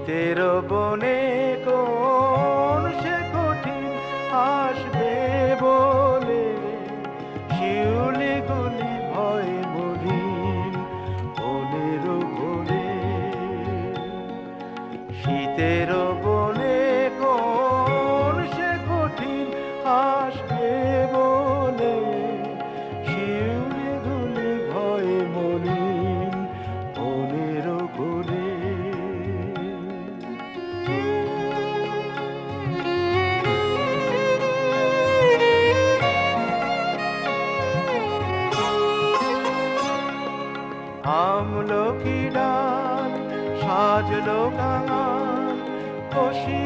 শীতের বনে কোন সে কঠিন আসবে বলে শিউলি গুলি ভয় মলিন বনের ঘোরে। শীতের বনে কোন সে কঠিন আসবে বলে শিউলি গুলি ভয় মলিন বনের ঘোরে। আমলকি ডাল সাজলো কাঙাল, খুশি